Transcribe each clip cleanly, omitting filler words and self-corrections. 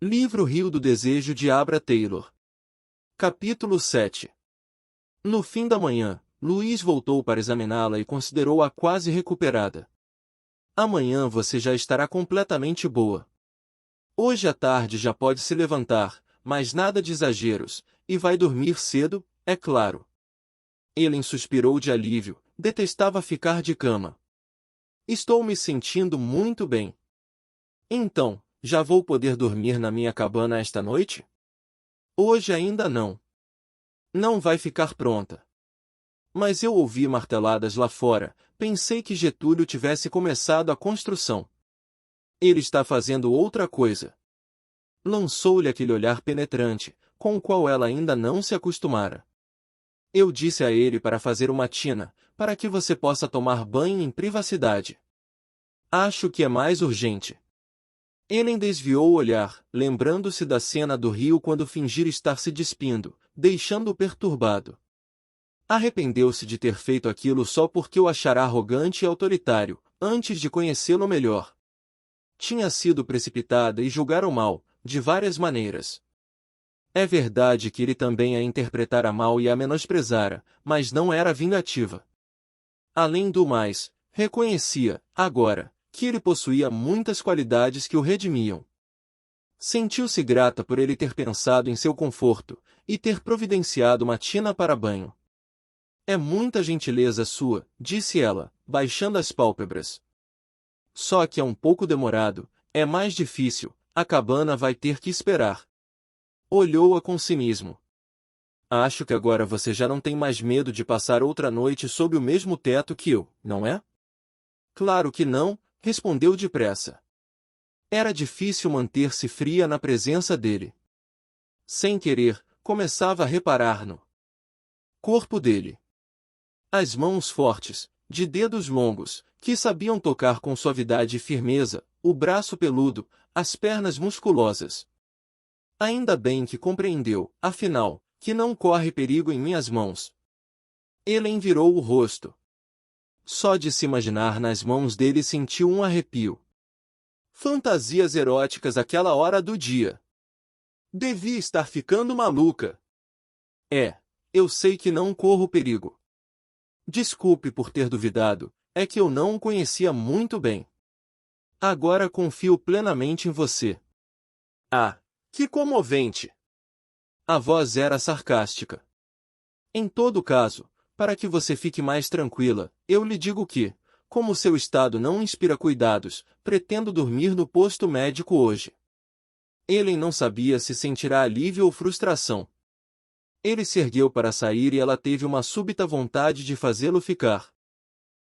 Livro Rio do Desejo de Abra Taylor. Capítulo 7. No fim da manhã, Luiz voltou para examiná-la e considerou-a quase recuperada. Amanhã você já estará completamente boa. Hoje à tarde já pode se levantar, mas nada de exageros, e vai dormir cedo, é claro. Ellen suspirou de alívio, detestava ficar de cama. Estou me sentindo muito bem. Então, já vou poder dormir na minha cabana esta noite? Hoje ainda não. Não vai ficar pronta. Mas eu ouvi marteladas lá fora, pensei que Getúlio tivesse começado a construção. Ele está fazendo outra coisa. Lançou-lhe aquele olhar penetrante, com o qual ela ainda não se acostumara. Eu disse a ele para fazer uma tina, para que você possa tomar banho em privacidade. Acho que é mais urgente. Ellen desviou o olhar, lembrando-se da cena do rio quando fingira estar se despindo, deixando-o perturbado. Arrependeu-se de ter feito aquilo só porque o achara arrogante e autoritário, antes de conhecê-lo melhor. Tinha sido precipitada e julgara-o mal, de várias maneiras. É verdade que ele também a interpretara mal e a menosprezara, mas não era vingativa. Além do mais, reconhecia, agora, que ele possuía muitas qualidades que o redimiam. Sentiu-se grata por ele ter pensado em seu conforto, e ter providenciado uma tina para banho. É muita gentileza sua, disse ela, baixando as pálpebras. Só que é um pouco demorado, é mais difícil, a cabana vai ter que esperar. Olhou-a com cinismo. Acho que agora você já não tem mais medo de passar outra noite sob o mesmo teto que eu, não é? Claro que não, respondeu depressa. Era difícil manter-se fria na presença dele. Sem querer, começava a reparar no corpo dele. As mãos fortes, de dedos longos, que sabiam tocar com suavidade e firmeza, o braço peludo, as pernas musculosas. Ainda bem que compreendeu, afinal, que não corre perigo em minhas mãos. Ellen virou o rosto. Só de se imaginar nas mãos dele sentiu um arrepio. Fantasias eróticas àquela hora do dia. Devia estar ficando maluca. Eu sei que não corro perigo. Desculpe por ter duvidado, é que eu não o conhecia muito bem. Agora confio plenamente em você. Ah, que comovente! A voz era sarcástica. Em todo caso, para que você fique mais tranquila, eu lhe digo que, como seu estado não inspira cuidados, pretendo dormir no posto médico hoje. Ellen não sabia se sentirá alívio ou frustração. Ele se ergueu para sair e ela teve uma súbita vontade de fazê-lo ficar.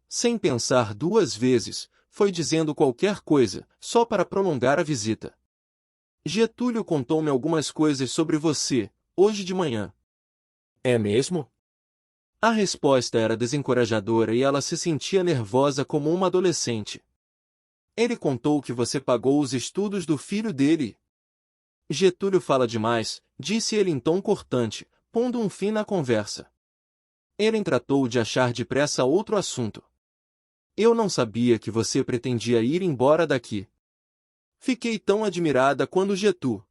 Sem pensar duas vezes, foi dizendo qualquer coisa, só para prolongar a visita. Getúlio contou-me algumas coisas sobre você, hoje de manhã. É mesmo? A resposta era desencorajadora e ela se sentia nervosa como uma adolescente. Ele contou que você pagou os estudos do filho dele. Getúlio fala demais, disse ele em tom cortante, pondo um fim na conversa. Ellen tratou de achar depressa outro assunto. Eu não sabia que você pretendia ir embora daqui. Fiquei tão admirada quando Getú.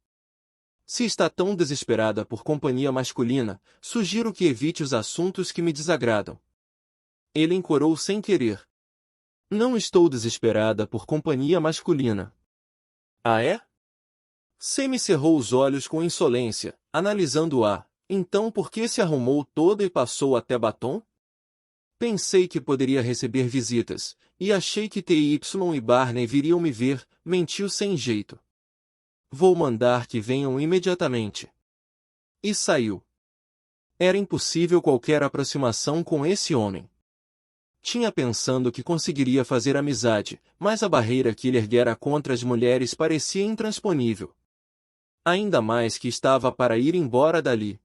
Se está tão desesperada por companhia masculina, sugiro que evite os assuntos que me desagradam. Ele encorou sem querer. Não estou desesperada por companhia masculina. Ah é? Semi cerrou os olhos com insolência, analisando-a. Então por que se arrumou toda e passou até batom? Pensei que poderia receber visitas, e achei que T.Y. e Barney viriam me ver, mentiu sem jeito. Vou mandar que venham imediatamente. E saiu. Era impossível qualquer aproximação com esse homem. Tinha pensando que conseguiria fazer amizade, mas a barreira que ele erguera contra as mulheres parecia intransponível. Ainda mais que estava para ir embora dali.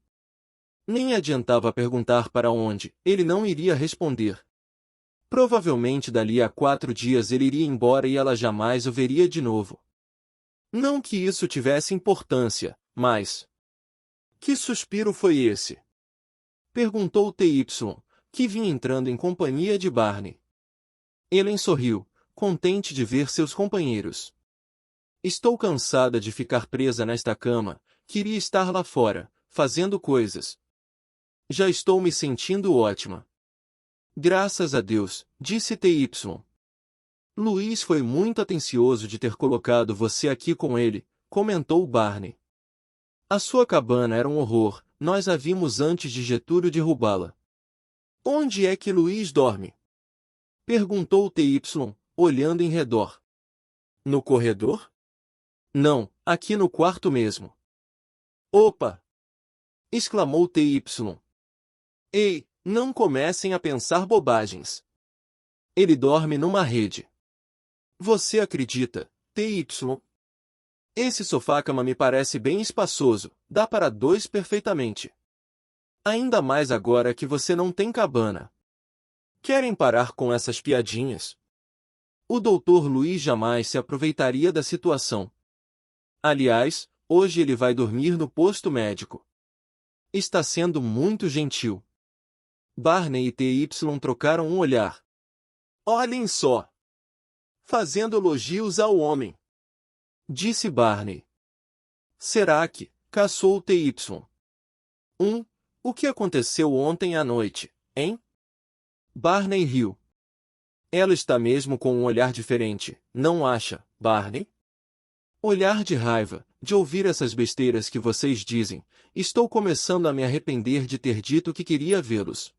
Nem adiantava perguntar para onde, ele não iria responder. Provavelmente dali a 4 dias ele iria embora e ela jamais o veria de novo. Não que isso tivesse importância, mas... Que suspiro foi esse? Perguntou T.Y., que vinha entrando em companhia de Barney. Ellen sorriu, contente de ver seus companheiros. Estou cansada de ficar presa nesta cama, queria estar lá fora, fazendo coisas. Já estou me sentindo ótima. Graças a Deus, disse T.Y. Luiz foi muito atencioso de ter colocado você aqui com ele, comentou Barney. A sua cabana era um horror, nós a vimos antes de Getúlio derrubá-la. Onde é que Luiz dorme? Perguntou T.Y., olhando em redor. No corredor? Não, aqui no quarto mesmo. Opa! Exclamou T.Y. Ei, não comecem a pensar bobagens. Ele dorme numa rede. Você acredita, T.Y.? Esse sofá-cama me parece bem espaçoso, dá para dois perfeitamente. Ainda mais agora que você não tem cabana. Querem parar com essas piadinhas? O Dr. Luiz jamais se aproveitaria da situação. Aliás, hoje ele vai dormir no posto médico. Está sendo muito gentil. Barney e T.Y. trocaram um olhar. Olhem só! Fazendo elogios ao homem. Disse Barney. Será que, caçou T.Y. O que aconteceu ontem à noite, hein? Barney riu. Ela está mesmo com um olhar diferente, não acha, Barney? Olhar de raiva, de ouvir essas besteiras que vocês dizem, estou começando a me arrepender de ter dito que queria vê-los.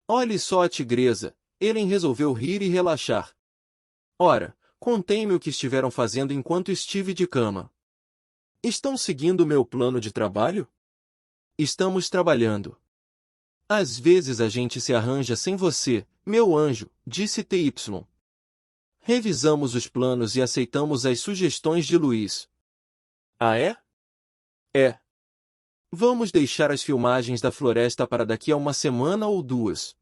Olhe só a tigresa, Ellen resolveu rir e relaxar. Ora, contem-me o que estiveram fazendo enquanto estive de cama. Estão seguindo meu plano de trabalho? Estamos trabalhando. Às vezes a gente se arranja sem você, meu anjo, disse T.Y. Revisamos os planos e aceitamos as sugestões de Luiz. Ah é? É. Vamos deixar as filmagens da floresta para daqui a uma semana ou duas.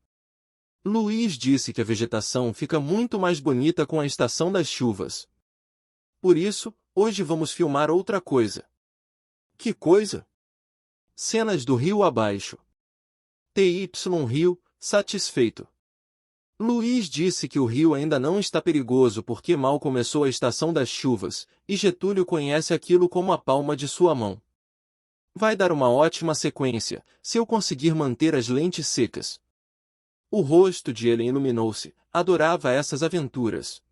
Luiz disse que a vegetação fica muito mais bonita com a estação das chuvas. Por isso, hoje vamos filmar outra coisa. Que coisa? Cenas do rio abaixo. T.Y. riu, satisfeito. Luiz disse que o rio ainda não está perigoso porque mal começou a estação das chuvas, e Getúlio conhece aquilo como a palma de sua mão. Vai dar uma ótima sequência, se eu conseguir manter as lentes secas. O rosto de Ellen iluminou-se, adorava essas aventuras.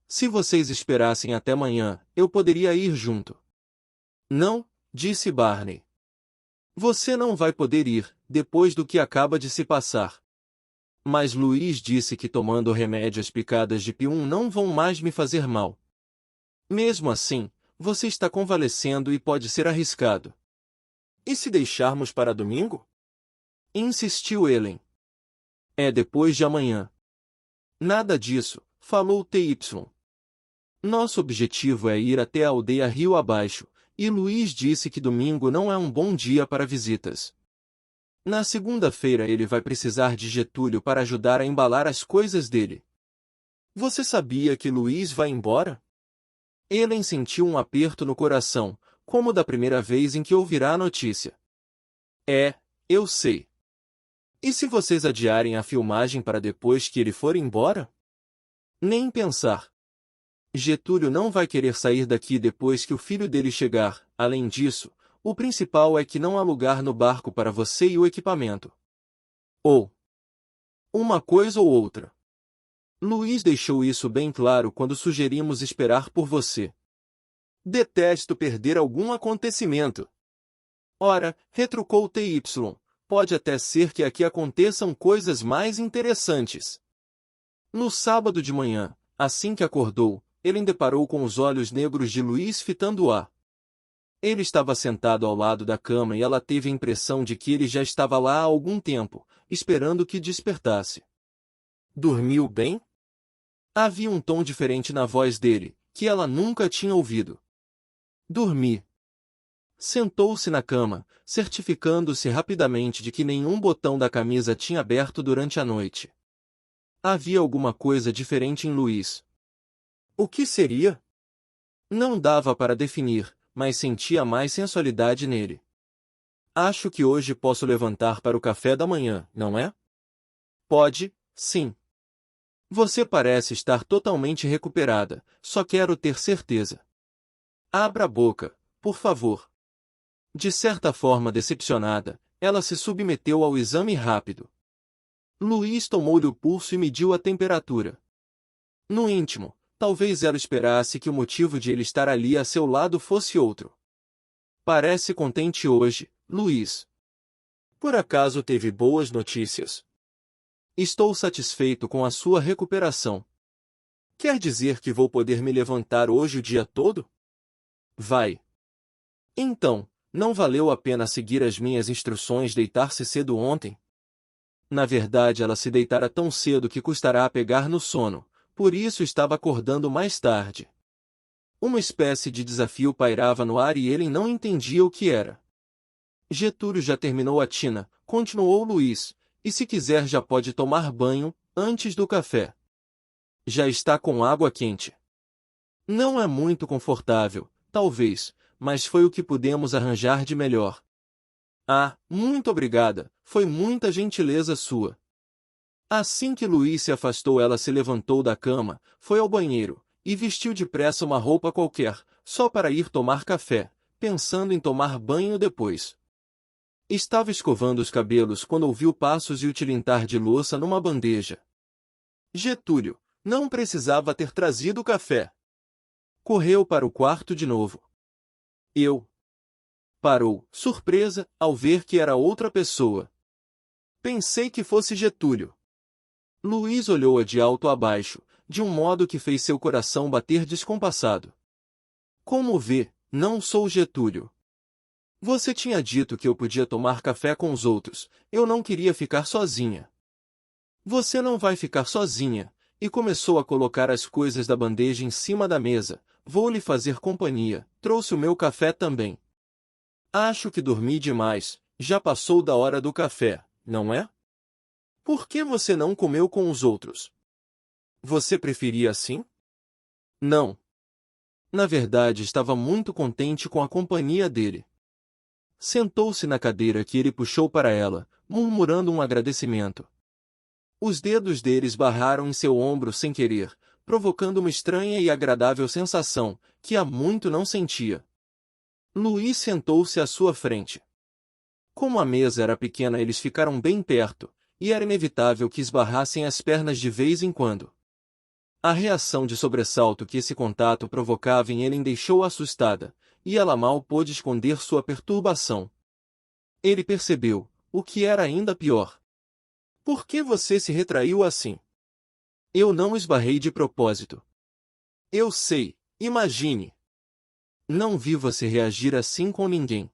Se vocês esperassem até amanhã, eu poderia ir junto. Não, disse Barney. Você não vai poder ir, depois do que acaba de se passar. Mas Luiz disse que tomando remédio as picadas de P1 não vão mais me fazer mal. Mesmo assim, você está convalescendo e pode ser arriscado. E se deixarmos para domingo? Insistiu Ellen. É depois de amanhã. Nada disso, falou T.Y. Nosso objetivo é ir até a aldeia rio abaixo, e Luiz disse que domingo não é um bom dia para visitas. Na segunda-feira ele vai precisar de Getúlio para ajudar a embalar as coisas dele. Você sabia que Luiz vai embora? Ellen sentiu um aperto no coração, como da primeira vez em que ouvirá a notícia. É, eu sei. E se vocês adiarem a filmagem para depois que ele for embora? Nem pensar. Getúlio não vai querer sair daqui depois que o filho dele chegar. Além disso, o principal é que não há lugar no barco para você e o equipamento. Ou uma coisa ou outra. Luiz deixou isso bem claro quando sugerimos esperar por você. Detesto perder algum acontecimento. Ora, retrucou T.Y., pode até ser que aqui aconteçam coisas mais interessantes. No sábado de manhã, assim que acordou, ele deparou com os olhos negros de Luiz fitando-a. Ele estava sentado ao lado da cama e ela teve a impressão de que ele já estava lá há algum tempo, esperando que despertasse. Dormiu bem? Havia um tom diferente na voz dele, que ela nunca tinha ouvido. Dormi. Sentou-se na cama, certificando-se rapidamente de que nenhum botão da camisa tinha aberto durante a noite. Havia alguma coisa diferente em Luiz. O que seria? Não dava para definir, mas sentia mais sensualidade nele. Acho que hoje posso levantar para o café da manhã, não é? Pode, sim. Você parece estar totalmente recuperada, só quero ter certeza. Abra a boca, por favor. De certa forma decepcionada, ela se submeteu ao exame rápido. Luiz tomou-lhe o pulso e mediu a temperatura. No íntimo, talvez ela esperasse que o motivo de ele estar ali a seu lado fosse outro. Parece contente hoje, Luiz. Por acaso teve boas notícias? Estou satisfeito com a sua recuperação. Quer dizer que vou poder me levantar hoje o dia todo? Vai. Então, não valeu a pena seguir as minhas instruções deitar-se cedo ontem? Na verdade, ela se deitara tão cedo que custará a pegar no sono, por isso estava acordando mais tarde. Uma espécie de desafio pairava no ar e ele não entendia o que era. Getúlio já terminou a tina, continuou Luiz, e se quiser já pode tomar banho, antes do café. Já está com água quente. Não é muito confortável, talvez, mas foi o que pudemos arranjar de melhor. Ah, muito obrigada, foi muita gentileza sua. Assim que Luiz se afastou, ela se levantou da cama, foi ao banheiro, e vestiu depressa uma roupa qualquer, só para ir tomar café, pensando em tomar banho depois. Estava escovando os cabelos quando ouviu passos e o tilintar de louça numa bandeja. Getúlio, não precisava ter trazido café. Correu para o quarto de novo. Parou, surpresa, ao ver que era outra pessoa. Pensei que fosse Getúlio. Luiz olhou-a de alto a baixo, de um modo que fez seu coração bater descompassado. Como vê, não sou Getúlio. Você tinha dito que eu podia tomar café com os outros, eu não queria ficar sozinha. Você não vai ficar sozinha, e começou a colocar as coisas da bandeja em cima da mesa. Vou lhe fazer companhia, trouxe o meu café também. Acho que dormi demais, já passou da hora do café, não é? Por que você não comeu com os outros? Você preferia assim? Não. Na verdade, estava muito contente com a companhia dele. Sentou-se na cadeira que ele puxou para ela, murmurando um agradecimento. Os dedos dele esbarraram em seu ombro sem querer, provocando uma estranha e agradável sensação, que há muito não sentia. Luiz sentou-se à sua frente. Como a mesa era pequena, eles ficaram bem perto, e era inevitável que esbarrassem as pernas de vez em quando. A reação de sobressalto que esse contato provocava em ele deixou-a assustada, e ela mal pôde esconder sua perturbação. Ele percebeu, o que era ainda pior. Por que você se retraiu assim? Eu não esbarrei de propósito. Eu sei, imagine. Não vi você reagir assim com ninguém.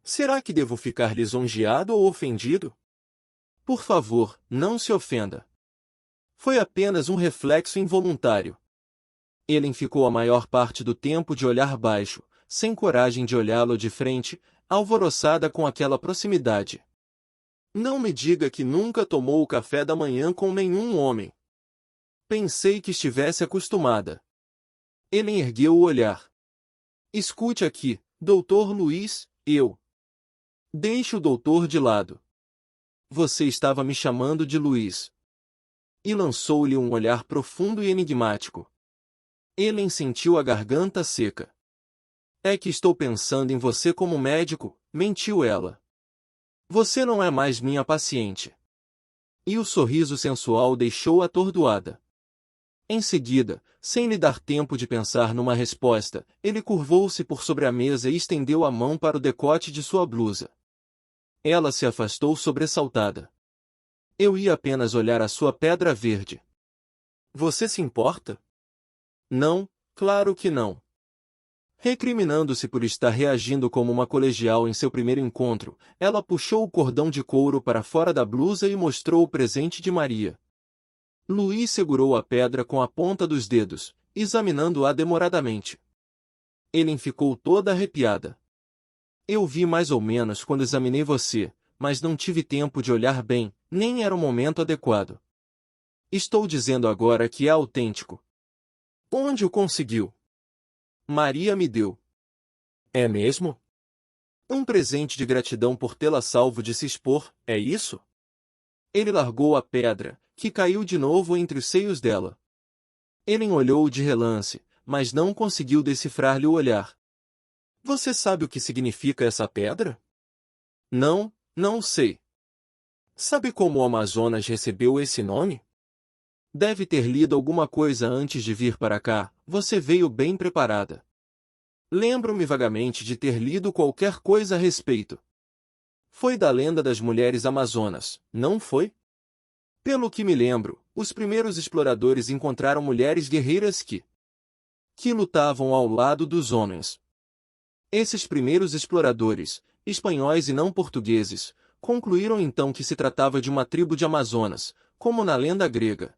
Será que devo ficar lisonjeado ou ofendido? Por favor, não se ofenda. Foi apenas um reflexo involuntário. Ellen ficou a maior parte do tempo de olhar baixo, sem coragem de olhá-lo de frente, alvoroçada com aquela proximidade. Não me diga que nunca tomou o café da manhã com nenhum homem. Pensei que estivesse acostumada. Ellen ergueu o olhar. Escute aqui, Dr. Luiz, eu. Deixe o doutor de lado. Você estava me chamando de Luiz. E lançou-lhe um olhar profundo e enigmático. Ellen sentiu a garganta seca. É que estou pensando em você como médico, mentiu ela. Você não é mais minha paciente. E o sorriso sensual deixou-a atordoada. Em seguida, sem lhe dar tempo de pensar numa resposta, ele curvou-se por sobre a mesa e estendeu a mão para o decote de sua blusa. Ela se afastou sobressaltada. Eu ia apenas olhar a sua pedra verde. Você se importa? Não, claro que não. Recriminando-se por estar reagindo como uma colegial em seu primeiro encontro, ela puxou o cordão de couro para fora da blusa e mostrou o presente de Maria. Luiz segurou a pedra com a ponta dos dedos, examinando-a demoradamente. Ellen ficou toda arrepiada. Eu vi mais ou menos quando examinei você, mas não tive tempo de olhar bem, nem era o momento adequado. Estou dizendo agora que é autêntico. Onde o conseguiu? Maria me deu. É mesmo? Um presente de gratidão por tê-la salvo de se expor, é isso? Ele largou a pedra, que caiu de novo entre os seios dela. Ellen olhou de relance, mas não conseguiu decifrar-lhe o olhar. Você sabe o que significa essa pedra? Não, não sei. Sabe como o Amazonas recebeu esse nome? Deve ter lido alguma coisa antes de vir para cá, você veio bem preparada. Lembro-me vagamente de ter lido qualquer coisa a respeito. Foi da lenda das mulheres amazonas, não foi? Pelo que me lembro, os primeiros exploradores encontraram mulheres guerreiras que lutavam ao lado dos homens. Esses primeiros exploradores, espanhóis e não portugueses, concluíram então que se tratava de uma tribo de Amazonas, como na lenda grega.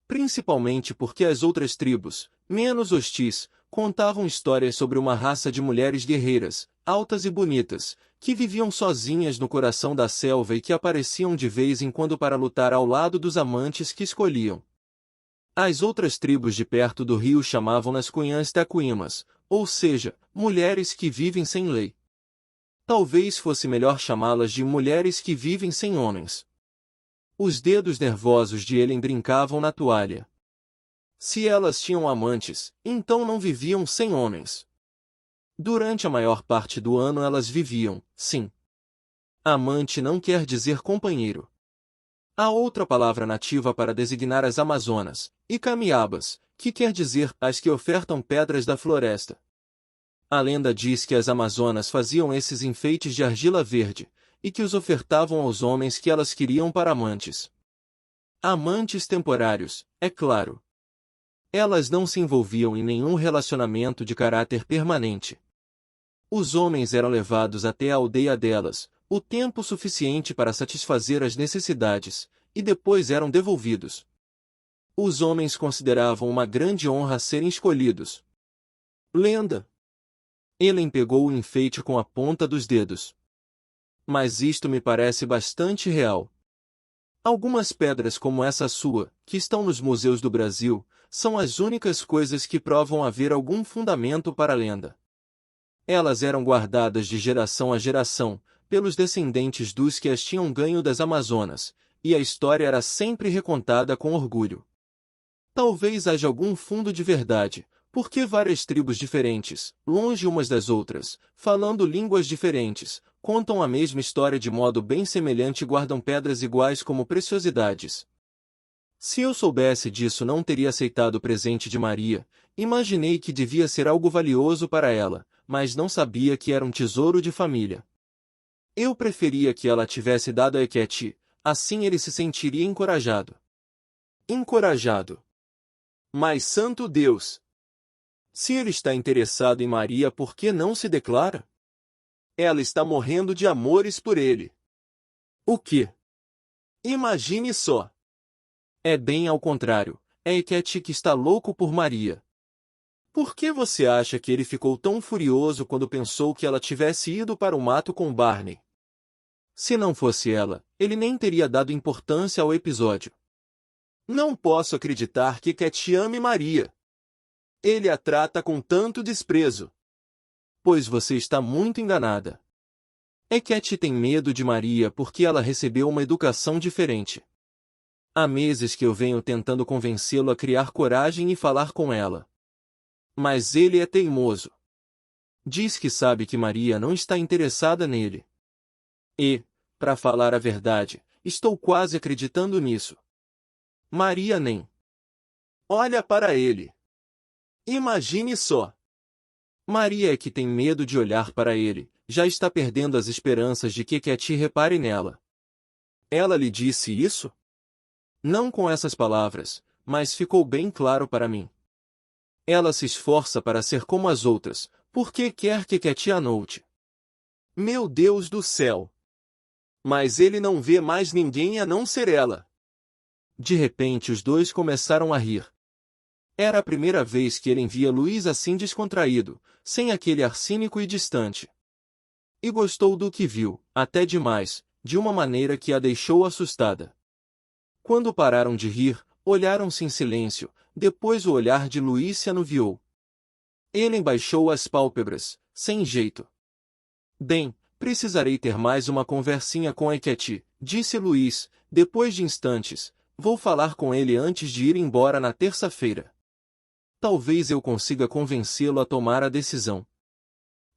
Principalmente porque as outras tribos, menos hostis, contavam histórias sobre uma raça de mulheres guerreiras, altas e bonitas, que viviam sozinhas no coração da selva e que apareciam de vez em quando para lutar ao lado dos amantes que escolhiam. As outras tribos de perto do rio chamavam-nas cunhãs tacuímas, ou seja, mulheres que vivem sem lei. Talvez fosse melhor chamá-las de mulheres que vivem sem homens. Os dedos nervosos de Helen brincavam na toalha. Se elas tinham amantes, então não viviam sem homens. Durante a maior parte do ano elas viviam, sim. Amante não quer dizer companheiro. Há outra palavra nativa para designar as amazonas, icamiabas, que quer dizer as que ofertam pedras da floresta. A lenda diz que as amazonas faziam esses enfeites de argila verde, e que os ofertavam aos homens que elas queriam para amantes. Amantes temporários, é claro. Elas não se envolviam em nenhum relacionamento de caráter permanente. Os homens eram levados até a aldeia delas, o tempo suficiente para satisfazer as necessidades, e depois eram devolvidos. Os homens consideravam uma grande honra serem escolhidos. Lenda. Helen pegou o enfeite com a ponta dos dedos. Mas isto me parece bastante real. Algumas pedras como essa sua, que estão nos museus do Brasil, são as únicas coisas que provam haver algum fundamento para a lenda. Elas eram guardadas de geração a geração, pelos descendentes dos que as tinham ganho das Amazonas, e a história era sempre recontada com orgulho. Talvez haja algum fundo de verdade, porque várias tribos diferentes, longe umas das outras, falando línguas diferentes, contam a mesma história de modo bem semelhante e guardam pedras iguais como preciosidades. Se eu soubesse disso não teria aceitado o presente de Maria, imaginei que devia ser algo valioso para ela, mas não sabia que era um tesouro de família. Eu preferia que ela tivesse dado a Eketi, assim ele se sentiria encorajado. Encorajado. Mas santo Deus! Se ele está interessado em Maria, por que não se declara? Ela está morrendo de amores por ele. O quê? Imagine só! É bem ao contrário, é Eketi que está louco por Maria. Por que você acha que ele ficou tão furioso quando pensou que ela tivesse ido para o mato com Barney? Se não fosse ela, ele nem teria dado importância ao episódio. Não posso acreditar que Eketi ame Maria. Ele a trata com tanto desprezo. Pois você está muito enganada. Eketi tem medo de Maria porque ela recebeu uma educação diferente. Há meses que eu venho tentando convencê-lo a criar coragem e falar com ela. Mas ele é teimoso. Diz que sabe que Maria não está interessada nele. E, para falar a verdade, estou quase acreditando nisso. Maria nem olha para ele. Imagine só. Maria é que tem medo de olhar para ele, já está perdendo as esperanças de que Eketi repare nela. Ela lhe disse isso? Não com essas palavras, mas ficou bem claro para mim. Ela se esforça para ser como as outras, porque quer que Eketi a note. Meu Deus do céu! Mas ele não vê mais ninguém a não ser ela. De repente os dois começaram a rir. Era a primeira vez que ele via Luís assim descontraído, sem aquele ar cínico e distante. E gostou do que viu, até demais, de uma maneira que a deixou assustada. Quando pararam de rir, olharam-se em silêncio, depois o olhar de Luís se anuviou. Ele baixou as pálpebras, sem jeito. Bem, precisarei ter mais uma conversinha com Eketi, disse Luís, depois de instantes. Vou falar com ele antes de ir embora na terça-feira. Talvez eu consiga convencê-lo a tomar a decisão.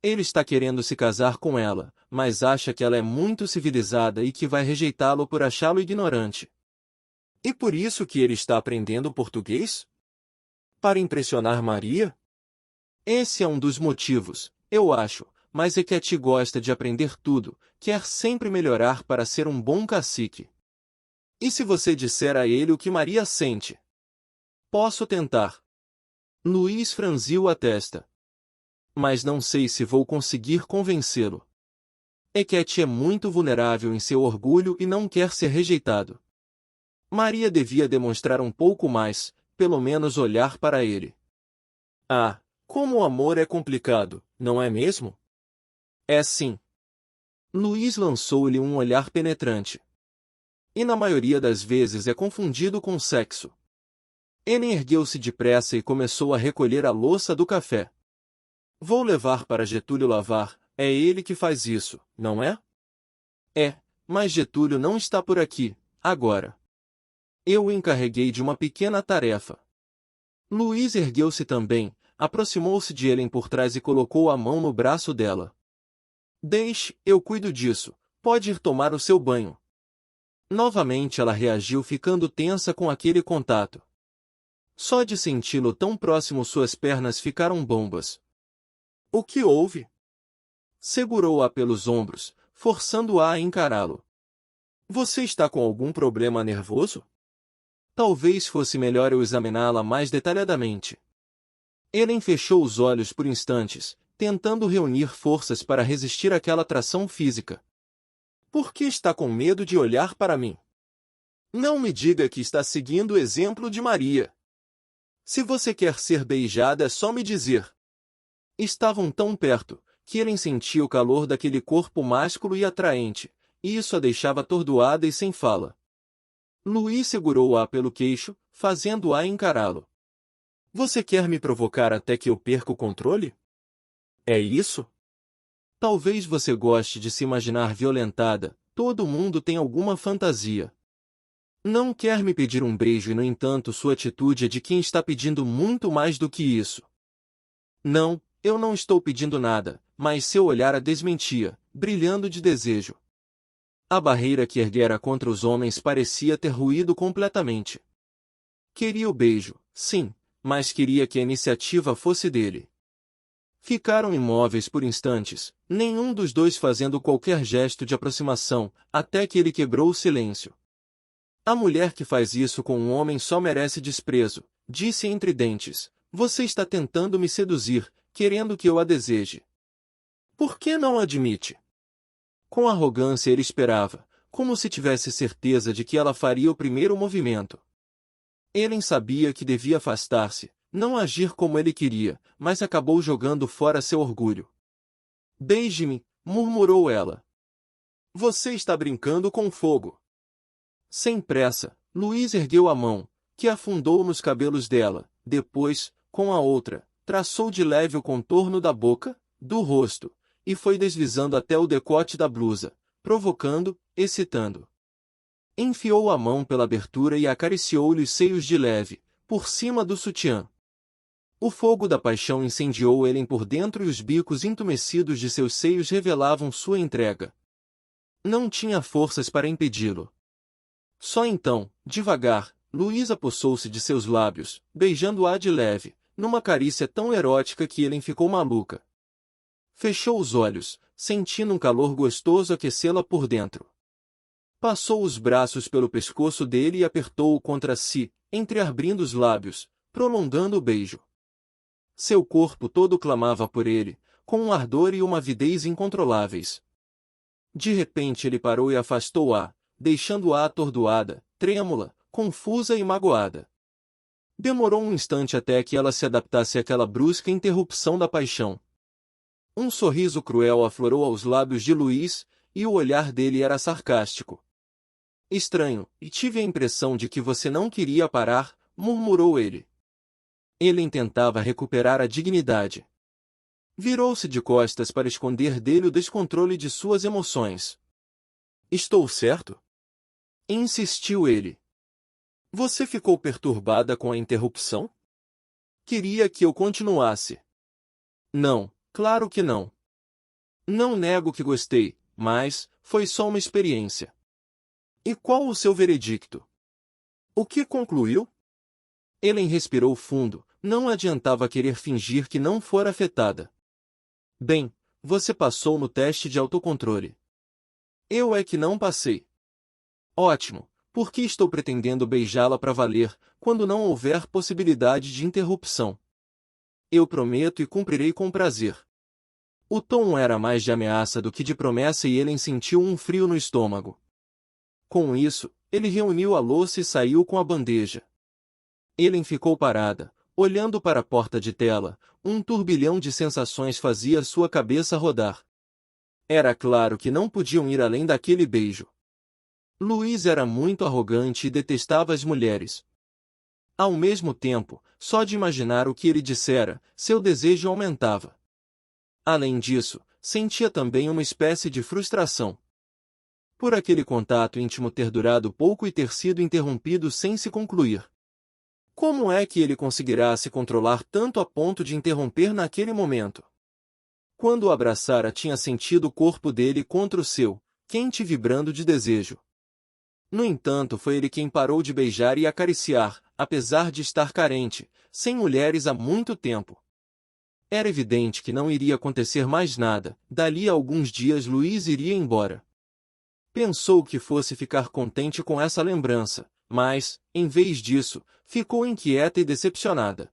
Ele está querendo se casar com ela, mas acha que ela é muito civilizada e que vai rejeitá-lo por achá-lo ignorante. E por isso que ele está aprendendo português? Para impressionar Maria? Esse é um dos motivos, eu acho, mas Hecate gosta de aprender tudo, quer sempre melhorar para ser um bom cacique. E se você disser a ele o que Maria sente? Posso tentar. Luís franziu a testa. Mas não sei se vou conseguir convencê-lo. Hecate é muito vulnerável em seu orgulho e não quer ser rejeitado. Maria devia demonstrar um pouco mais, pelo menos olhar para ele. Ah, como o amor é complicado, não é mesmo? É sim. Luís lançou-lhe um olhar penetrante. E na maioria das vezes é confundido com sexo. Ele ergueu-se depressa e começou a recolher a louça do café. Vou levar para Getúlio lavar, é ele que faz isso, não é? É, mas Getúlio não está por aqui, agora. Eu o encarreguei de uma pequena tarefa. Luís ergueu-se também, aproximou-se de Helen por trás e colocou a mão no braço dela. Deixe, eu cuido disso, pode ir tomar o seu banho. Novamente ela reagiu ficando tensa com aquele contato. Só de senti-lo tão próximo suas pernas ficaram bombas. O que houve? Segurou-a pelos ombros, forçando-a a encará-lo. Você está com algum problema nervoso? Talvez fosse melhor eu examiná-la mais detalhadamente. Helen fechou os olhos por instantes, tentando reunir forças para resistir àquela atração física. Por que está com medo de olhar para mim? Não me diga que está seguindo o exemplo de Maria. Se você quer ser beijada é só me dizer. Estavam tão perto, que Helen sentia o calor daquele corpo másculo e atraente, e isso a deixava atordoada e sem fala. Luís segurou-a pelo queixo, fazendo-a encará-lo. Você quer me provocar até que eu perca o controle? É isso? Talvez você goste de se imaginar violentada, todo mundo tem alguma fantasia. Não quer me pedir um beijo e no entanto sua atitude é de quem está pedindo muito mais do que isso. Não, eu não estou pedindo nada, mas seu olhar a desmentia, brilhando de desejo. A barreira que erguera contra os homens parecia ter ruído completamente. Queria o beijo, sim, mas queria que a iniciativa fosse dele. Ficaram imóveis por instantes, nenhum dos dois fazendo qualquer gesto de aproximação, até que ele quebrou o silêncio. A mulher que faz isso com um homem só merece desprezo, disse entre dentes. Você está tentando me seduzir, querendo que eu a deseje. Por que não admite? Com arrogância ele esperava, como se tivesse certeza de que ela faria o primeiro movimento. Helen sabia que devia afastar-se, não agir como ele queria, mas acabou jogando fora seu orgulho. Beije-me, murmurou ela. Você está brincando com fogo. Sem pressa, Luís ergueu a mão, que afundou nos cabelos dela, depois, com a outra, traçou de leve o contorno da boca, do rosto, e foi deslizando até o decote da blusa, provocando, excitando. Enfiou a mão pela abertura e acariciou-lhe os seios de leve, por cima do sutiã. O fogo da paixão incendiou Helen por dentro e os bicos entumecidos de seus seios revelavam sua entrega. Não tinha forças para impedi-lo. Só então, devagar, Luís apossou-se de seus lábios, beijando-a de leve, numa carícia tão erótica que Helen ficou maluca. Fechou os olhos, sentindo um calor gostoso aquecê-la por dentro. Passou os braços pelo pescoço dele e apertou-o contra si, entreabrindo os lábios, prolongando o beijo. Seu corpo todo clamava por ele, com um ardor e uma avidez incontroláveis. De repente ele parou e afastou-a, deixando-a atordoada, trêmula, confusa e magoada. Demorou um instante até que ela se adaptasse àquela brusca interrupção da paixão. Um sorriso cruel aflorou aos lábios de Luís, e o olhar dele era sarcástico. Estranho, e tive a impressão de que você não queria parar, murmurou ele. Ele tentava recuperar a dignidade. Virou-se de costas para esconder dele o descontrole de suas emoções. Estou certo? Insistiu ele. Você ficou perturbada com a interrupção? Queria que eu continuasse. Não, claro que não. Não nego que gostei, mas foi só uma experiência. E qual o seu veredicto? O que concluiu? Ellen respirou fundo, não adiantava querer fingir que não fora afetada. Bem, você passou no teste de autocontrole. Eu é que não passei. Ótimo, por que estou pretendendo beijá-la para valer, quando não houver possibilidade de interrupção? Eu prometo e cumprirei com prazer. O tom era mais de ameaça do que de promessa e Ellen sentiu um frio no estômago. Com isso, ele reuniu a louça e saiu com a bandeja. Ellen ficou parada, olhando para a porta de tela, um turbilhão de sensações fazia sua cabeça rodar. Era claro que não podiam ir além daquele beijo. Luiz era muito arrogante e detestava as mulheres. Ao mesmo tempo, só de imaginar o que ele dissera, seu desejo aumentava. Além disso, sentia também uma espécie de frustração. Por aquele contato íntimo ter durado pouco e ter sido interrompido sem se concluir. Como é que ele conseguirá se controlar tanto a ponto de interromper naquele momento? Quando o abraçara tinha sentido o corpo dele contra o seu, quente e vibrando de desejo. No entanto, foi ele quem parou de beijar e acariciar, apesar de estar carente, sem mulheres há muito tempo. Era evidente que não iria acontecer mais nada, dali a alguns dias Luiz iria embora. Pensou que fosse ficar contente com essa lembrança, mas, em vez disso, ficou inquieta e decepcionada.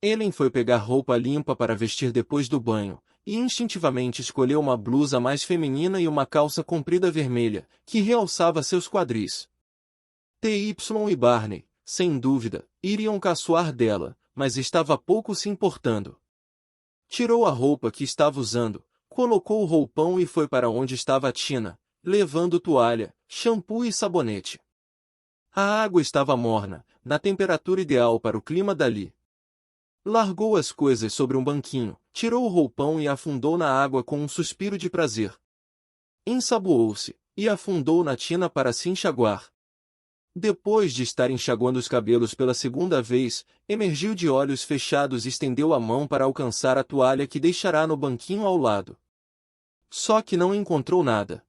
Ellen foi pegar roupa limpa para vestir depois do banho, e instintivamente escolheu uma blusa mais feminina e uma calça comprida vermelha, que realçava seus quadris. T.Y. e Barney, sem dúvida, iriam caçoar dela, mas estava pouco se importando. Tirou a roupa que estava usando, colocou o roupão e foi para onde estava Tina, levando toalha, shampoo e sabonete. A água estava morna, na temperatura ideal para o clima dali. Largou as coisas sobre um banquinho, tirou o roupão e afundou na água com um suspiro de prazer. Ensaboou-se, e afundou na tina para se enxaguar. Depois de estar enxaguando os cabelos pela segunda vez, emergiu de olhos fechados e estendeu a mão para alcançar a toalha que deixará no banquinho ao lado. Só que não encontrou nada.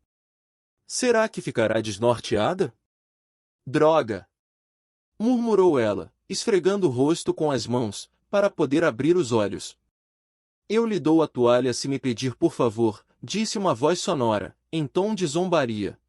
Será que ficará desnorteada? Droga! Murmurou ela, esfregando o rosto com as mãos, para poder abrir os olhos. Eu lhe dou a toalha se me pedir por favor, disse uma voz sonora, em tom de zombaria.